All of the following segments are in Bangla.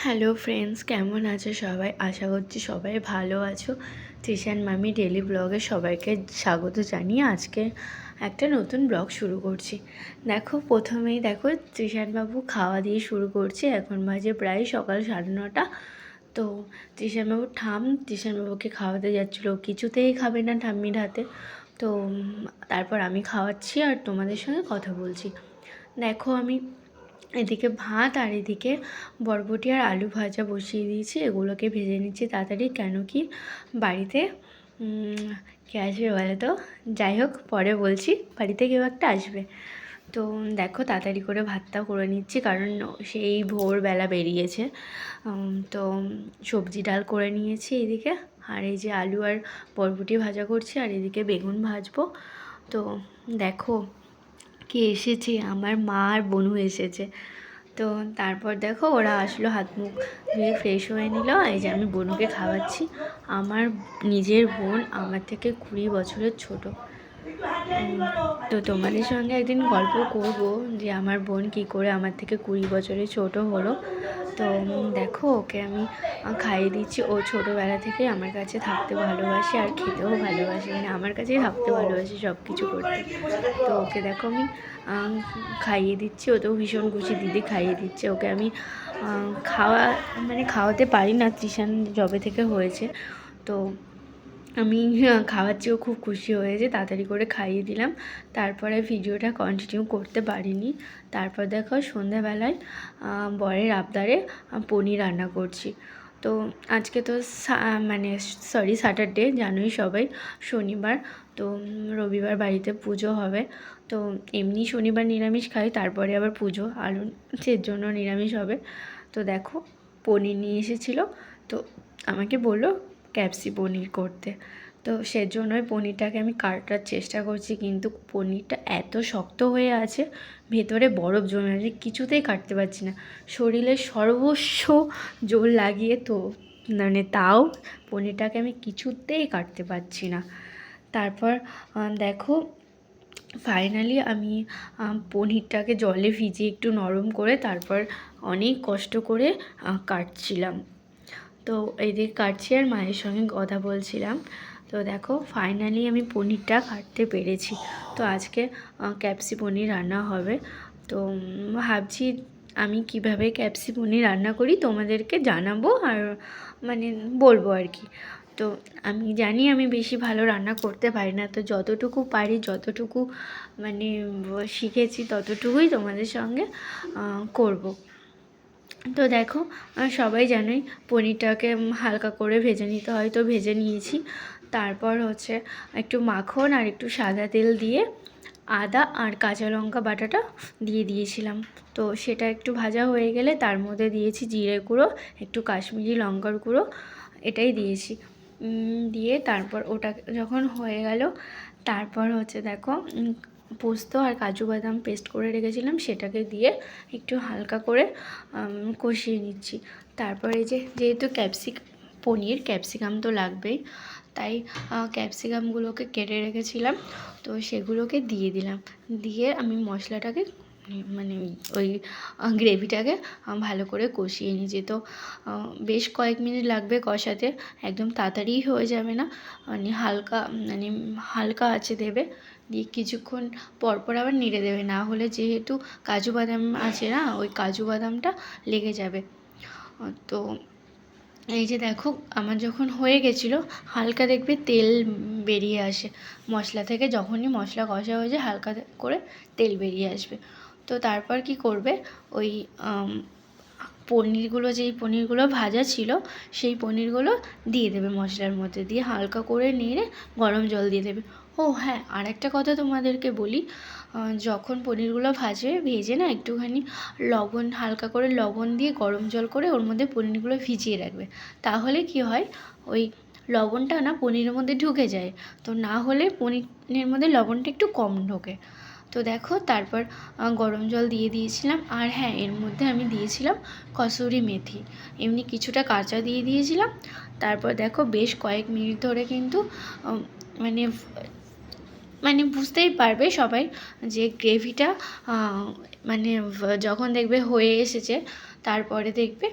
হ্যালো ফ্রেন্ডস, কেমন আছো সবাই? আশা করছি সবাই ভালো আছো। তৃষান মামি ডেলি ব্লগে সবাইকে স্বাগত জানিয়ে আজকে একটা নতুন ব্লগ শুরু করছি। দেখো, প্রথমেই দেখো তৃষানবাবু খাওয়া দিয়ে শুরু করছি। এখন বাজে প্রায় সকাল 9:30। তো তৃষানবাবু তৃষানবাবুকে খাওয়াতে যাচ্ছিলো, কিছুতেই খাবে না ঠাম্মির হাতে। তো তারপর আমি খাওয়াচ্ছি আর তোমাদের সঙ্গে কথা বলছি। দেখো, আমি এদিকে ভাত আর এদিকে বরবটি আর আলু ভাজা বসিয়ে দিয়েছি। এগুলোকে ভেজে নিচ্ছি তাড়াতাড়ি, কেন কি বাড়িতে কে আসবে বলে তো? যাই হোক, পরে বলছি, বাড়িতে কেউ একটা আসবে। তো দেখো, তাড়াতাড়ি করে ভাতটা করে নিচ্ছি, কারণ সেই ভোরবেলা বেরিয়েছে। তো সবজি ডাল করে নিয়েছি এদিকে, আর এই যে আলু আর বরবটি ভাজা করছি, আর এদিকে বেগুন ভাজবো। তো দেখো কে এসেছে, আমার মা আর বোনু এসেছে। তো তারপর দেখো ওরা আসলো, হাত মুখ ধুয়ে ফ্রেশ হয়ে নিল। এই যে আমি বোনুকে খাওয়াচ্ছি। আমার নিজের বোন আমার থেকে 20 বছরের ছোট। তো তোমাদের সঙ্গে একদিন গল্প করব যে আমার বোন কি করে আমার থেকে 20 বছরের ছোট হলো। তো দেখো, ওকে আমি খাইয়ে দিচ্ছি। ও ছোটোবেলা থেকে আমার কাছে থাকতে ভালোবাসে আর খেতেও ভালোবাসে, মানে আমার কাছেই থাকতে ভালোবাসে সব কিছু করতে। তো ওকে দেখো আমি খাইয়ে দিচ্ছি। ওতেও ভীষণ খুশি, দিদি খাইয়ে দিচ্ছে ওকে। আমি খাওয়াতে পারি না, তৃষান যবে থেকে হয়েছে। তো আমি খাওয়াচ্ছি, ও খুব খুশি হয়েছে, তাড়াতাড়ি করে খাইয়ে দিলাম। তারপরে ভিডিওটা কন্টিনিউ করতে পারিনি। তারপর দেখো সন্ধ্যাবেলায় বরের আবদারে পনির রান্না করছি। তো আজকে তো স্যাটারডে, জানোই সবাই, শনিবার। তো রবিবার বাড়িতে পুজো হবে। তো এমনি শনিবার নিরামিষ খাই, তারপরে আবার পুজো, সের জন্য নিরামিষ হবে। তো দেখো, পনির নিয়ে এসেছিলো। তো আমাকে বললো ক্যাপসি পনির করতে। তো সেজন্যই পনিরটাকে আমি কাটার চেষ্টা করছি, কিন্তু পনিরটা এত শক্ত হয়ে আছে, ভেতরে বরফ জমে আছে, কিছুতেই কাটতে পারছি না। শরীরের সর্বস্ব জোর লাগিয়ে তাও পনিরটাকে আমি কিছুতেই কাটতে পারছি না। তারপর দেখো, ফাইনালি আমি পনিরটাকে জলে ভিজিয়ে একটু নরম করে তারপর অনেক কষ্ট করে কাটছিলাম। তো এইদিকে কাটছি আর মায়ের সঙ্গে কথা বলছিলাম। তো দেখো, ফাইনালি আমি পনিরটা কাটতে পেরেছি। তো আজকে ক্যাপসি পনির রান্না হবে। তো ভাবছি আমি কিভাবে ক্যাপসি পনির রান্না করি তোমাদেরকে জানাবো, আর বলবো আর কি। তো আমি জানি আমি বেশি ভালো রান্না করতে পারি না, তো যতটুকু পারি, যতটুকু শিখেছি, ততটুকুই তোমাদের সঙ্গে করব। তো দেখো, সবাই জানোই পনিরটাকে হালকা করে ভেজে নিতে হয়, তো ভেজে নিয়েছি। তারপর হচ্ছে একটু মাখন আর একটু সাদা তেল দিয়ে আদা আর কাঁচা লঙ্কা বাটাটা দিয়ে দিয়েছিলাম। তো সেটা একটু ভাজা হয়ে গেলে তার মধ্যে দিয়েছি জিরে গুঁড়ো, একটু কাশ্মীরি লঙ্কার গুঁড়ো, এটাই দিয়েছি। দিয়ে তারপর ওটা যখন হয়ে গেল, তারপর হচ্ছে দেখো পোস্ত আর কাজু বাদাম পেস্ট করে রেখেছিলাম, সেটাকে দিয়ে একটু হালকা করে কষিয়ে নিচ্ছি। তারপর এই যেহেতু ক্যাপসিকাম তো লাগবেই, তাই ক্যাপসিকামগুলোকে কেটে রেখেছিলাম, তো সেগুলোকে দিয়ে দিলাম। দিয়ে আমি মশলাটাকে ওই গ্রেভিটাকে ভালো করে কষিয়ে নিয়েছি। তো বেশ কয়েক মিনিট লাগবে কষাতে, একদম তাড়াতাড়ি হয়ে যাবে না, হালকা আঁচে দেবে। দিয়ে কিছুক্ষণ পরপর আবার নেড়ে দেবে, না হলে যেহেতু কাজু বাদাম আছে না, ওই কাজু বাদামটা লেগে যাবে। তো এই যে দেখো, আমার যখন হয়ে গেছিলো, হালকা দেখবে তেল বেরিয়ে আসে মশলা থেকে, যখনই মশলা কষা হয়ে যায় হালকা করে তেল বেরিয়ে আসবে। তো তারপর কি করবে, ওই যেই পনিরগুলো ভাজা ছিল, সেই পনিরগুলো দিয়ে দেবে মশলার মধ্যে, দিয়ে হালকা করে নেড়ে গরম জল দিয়ে দেবে। ও হ্যাঁ, আর একটা কথা তোমাদেরকে বলি, যখন পনিরগুলো ভেজে না একটুখানি হালকা করে লবণ দিয়ে গরম জল করে ওর মধ্যে পনিরগুলো ভিজিয়ে রাখবে। তাহলে কি হয়, ওই লবণটা না পনিরের মধ্যে ঢুকে যায়, তো না হলে পনিরের মধ্যে লবণটা একটু কম ঢোকে। তো দেখো, তারপর গরম জল দিয়ে দিয়েছিলাম, আর হ্যাঁ, এর মধ্যে আমি দিয়েছিলাম কসুরি মেথি, এমনি কিছুটা কাঁচা দিয়ে দিয়েছিলাম। তারপর দেখো, বেশ কয়েক মিনিট ধরে কিন্তু বুঝতেই পারবে সবাই যে গ্রেভিটা যখন দেখবে হয়ে এসেছে, তারপরে দেখবে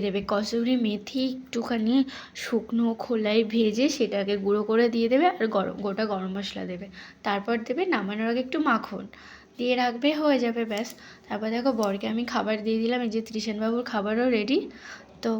দেবে কসুরি মেথি একটুখানি শুকনো খোলায় ভেজে সেটাকে গুঁড়ো করে দিয়ে দেবে, আর গোটা গরম মশলা দেবে। তারপর দেবে নামানোর আগে একটু মাখন দিয়ে রাখবে, হয়ে যাবে ব্যাস। তারপর দেখো বরকে আমি খাবার দিয়ে দিলাম, এই যে ত্রিশানবাবুর খাবারও রেডি। তো